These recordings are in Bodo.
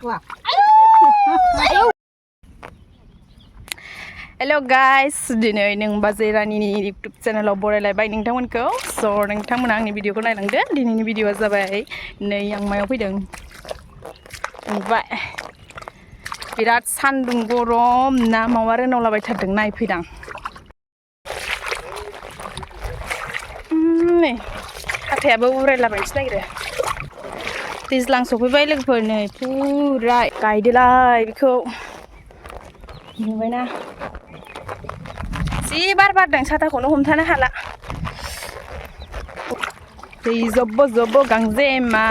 Hello guys, दिनै नों बाजै रानिनि YouTube चेनेलाव बरायलायबाय नोंथांमोनखौ। स' नोंथांमोना आंनि भिडिअखौ नायलांदो। दिनैनि भिडिअआ जाबाय नै आं मायाव फैदों। ओमफ्राय बिराद सान्दुं गरम ना मावा रोनावलाबायथारदों नायफैदां। नै हाथायाबो उरायलाबायनोसो नागिरो। दैज्लां सफैबाय लोगोफोर नै फुरा गायदोलाय बेखौ नुबायना जि बार बारदों साथाखौनो हमथानो हाला दै जब्ब जब्ब गांजेमा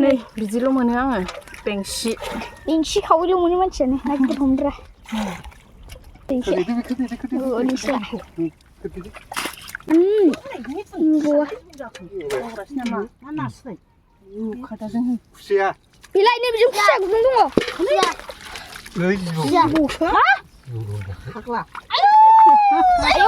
नै बिदिल' मोनो आङो बेंसि खावैल' मोनो मानसियानो नागिर हमद्रा Bilai ni bijum kusa gudung dong. Ayo.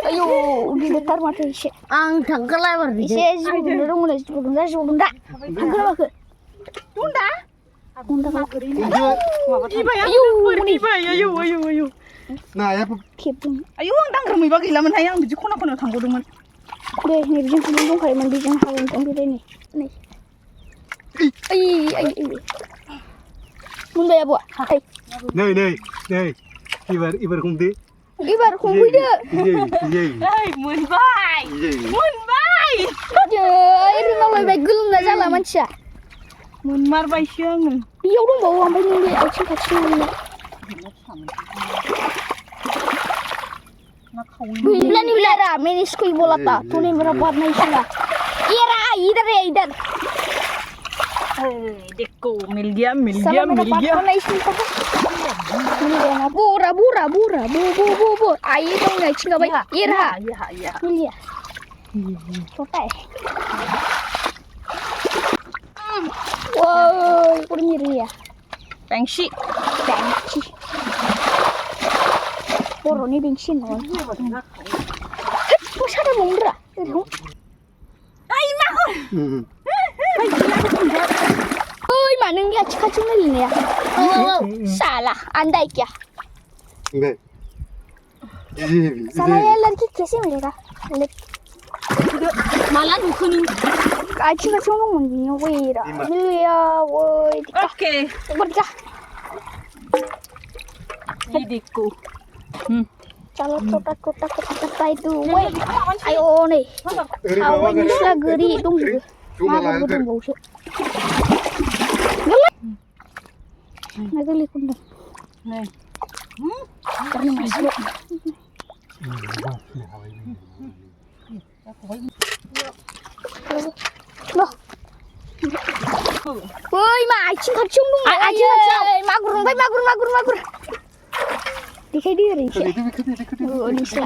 Ayo, udah dekat mata isi. Ang tanggal lebar di. Isi sebelum dah. Tanggal apa? Tunda. Ayo. Nah ya, ayo ang may bagay laman hayang biji ko na tanggo duman. Deh, ni bijim sebelum kali mandi jeng hawin komputer ini. Nih. Ay. Munda ya bu. Ay. Nei. Ibar kumdi. Ibar kumdi deh. Ay, mun bay. Ya, ini mau bay gulung dah jalan manusia. Mun mar bay siang. Iya dong bawa ambil ni acing ni. Bulan dah, main school bola ta. Tu ni berapa naik sila? Iдар. Dekko, mil gया. Berapa naik sila? Ini dah bura. Bu. Air dong naik sila bay. Iya. Milia. Totai. Wow, kurang ya. Bengsi. Boro ni bengsi non. Masa ada mundra? Ay, mahal. Oi, mana ni acik ni ya? Salah, andai kya? Enggak. Salah ya lagi कैसे मिलेगा? Malah dukun. Acik nong ni wira. Milia, woi. Okay. Berja. Dekko. Kalau kotak itu, woi. Ayo nih. Awak ni selageri dong. Malah dong bau sih. Nagali kunda. Nih. Karena masuk. Loh. Woi, acing kacung dong. Magur. Dikai diri. Oh, ni sih.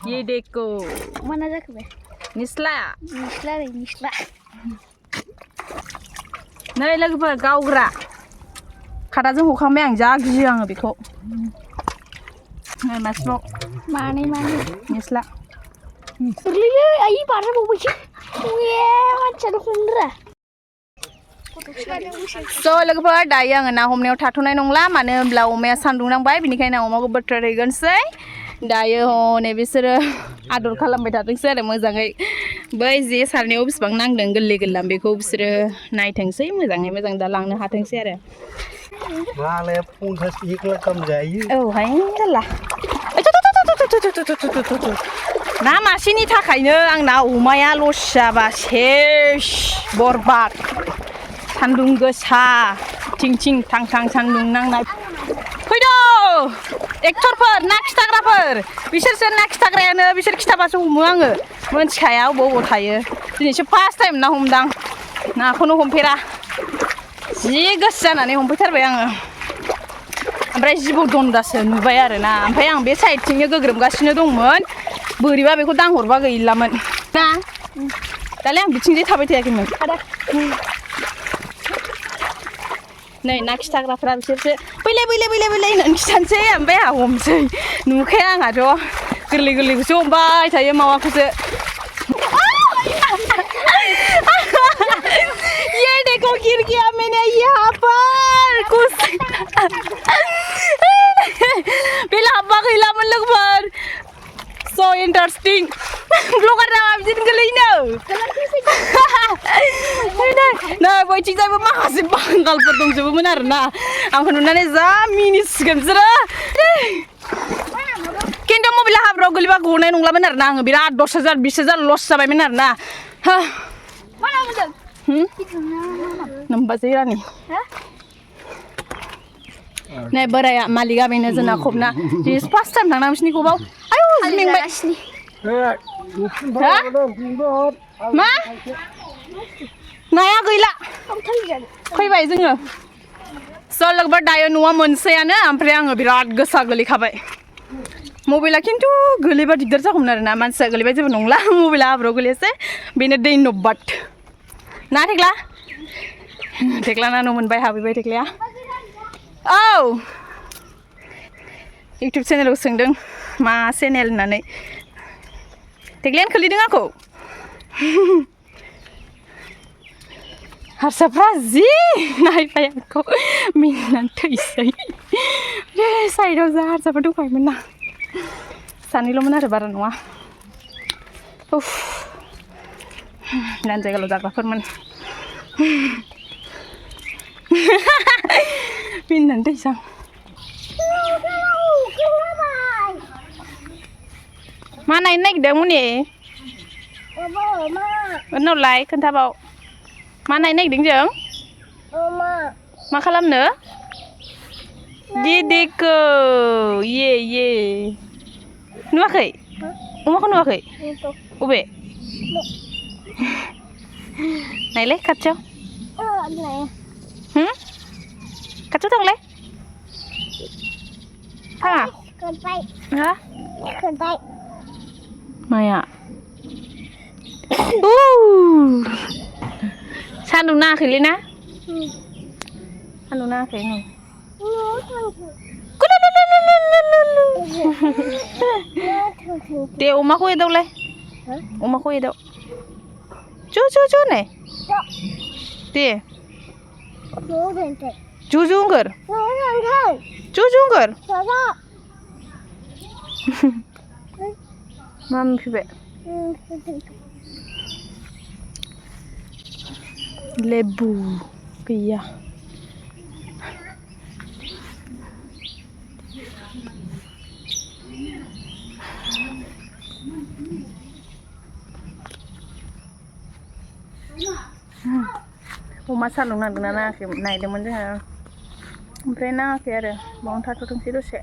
Ye Dekko. Mana aja ke? Nisla. Nisla. नै लोगोफोर गावग्रा खादाजों हखांबाय आं जा गियो आङो बेखौ नै मासिबाव Mana? निस्ला Terlihat ayi parah bau baju. Macam hundra. स' लोगोफोर दायो आङो ना हमनायाव थाथ'नाय नंला मानो होनब्ला अमाया सान्दुं नांबाय बिनिखायनो आं अमाखौ बोथ्रोदहैगोनसै दायो हनै बिसोरो आदर खालामबाय थाथोंसै आरो मोजाङै बै जे सारनायाव बेसेबां नांदों गोरलै बेखौ बिसोरो नायथोंसै मोजाङै दा लांनो हाथोंसै आरो Malah 50 iklan kamu जायो औहाय जाला ना मासेनि थाखायनो आंना अमाया लस जाबा सेस बरबाद सान्दुं गोसा थिं थां सान्दुं नांनाय फैदो एक्टरफोर ना खिथाग्राफोर बिसोरसो ना खिथाग्रायानो बिसोर खिथाबासो हमो आङो मोनथिखाया अबाव थायो दिनैसो फार्स्ट टाइम ना हमदां नाखौनो हमफेरा जि गोसो जानानै हमफैथारबाय आङो ओमफ्राय जिबौ दन्दासो नुबाय आरोना ओमफ्राय आं बे साइडथिंनो गोग्रोमगासिनो दंमोन बोरैबा बेखौ दांहरबा गैलामोन ना दालाय आं बिथिंजाय थाबाय थायाखैमोन नै ना खिथाग्राफ्रा बिसोरसो बैलाय होननानै खिथानोसै ओमफ्राय आंहा हमसै नुखाया आंहाथ' गोरलै गोरलैखौसो हमबाय थायो मावाखौसो ये देखो गिर गया मैंने यहाँ पर कुछ बेला हाबा गैलामोन लोगोफोर so interesting ब्लगार नामा बिदिनो गोलैनो नै बैथिंजायबो माखासे बांगालफोर दंजोबोमोन आरोना आंखौ नुनानै जा मिनिसिगोन बिसोरो खिन्थु मबाइला हाब्राव गोलैबा गनाय नंलामोन आरोना आङो बिराद 10,000 20,000 लस जाबायमोन आरोना नोम्बाजै रानि नै बोराया मालिका बेनो जोंना खबना दिस फार्स्ट टाइम थांना बिसिनि खबाव आयौ मेंबाय मा नाया गैला फैबाय जोङो स' लोगोफोर दायो न'आ मोनसेयानो ओमफ्राय आङो बिराद गोसा गोलैखाबाय मबाइला खिन्थु गोलैबा दिगदार जागौमोन आरोना मानसिया गोलैबाय जेबो नंला मबाइला हाब्राव गोलैयासै बेनो दै नब्बाद ना थेख्ला ना न' मोनबाय हाबैबाय थेख्लाया औ इउटुब चेनेलाव सोंदों मा चेनेल होननानै थेख्लायानो खोलैदों आंखौ हारसाफ्रा जि नायबाय आंखौ मिनिनानै थैसै साइडआव जा हारसाफोर दंखायोमोन ना सानैल'मोन आरो बारा नङा उफ दान जायगाल' जाग्राफोरमोन मिनिनानै थैसां मा नायनो नागिरदों मुनि उनावलाय खोन्थाबाव मा नायनो नागिरदों जों मा खालामनो दिदिखौ ये नुवाखै अमाखौ नुवाखै अबे नायलाय खाथियाव खाथियाव थांलाय थाङा माया सान्दुं नाङाखैलै ना सान्दुं नाङाखै नै दे अमाखौ एदावलाय अमाखौ एदाव ज' नै दे ज' होनगोर ज' होनगोर मामि फैबाय लेबु गैया अमा सान्दुं नांदोंना नाङाखै नायदोंमोन जोङो ओमफ्राय नाङाखै आरो बावनो थाथ'थोंसै दसे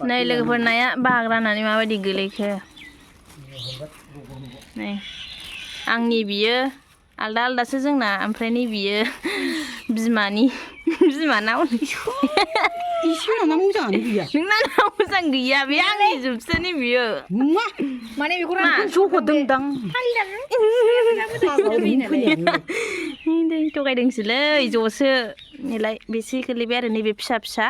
नै लोगोफोर नाया बाहाग राननानै माबायदि गोलैखो नै आंनि बियो आलदा आलदासो जोंना ओमफ्राय नै बियो बिमाना इसेना मोजाङानो गैया नोंना मोजां गैया बे आंनि जोबसोनि बियो नङा माने बेखौ जगदोंदां थगायदोंसोलै ज'सो नैलाय बेसे गोलैबाय आरो नैबे फिसा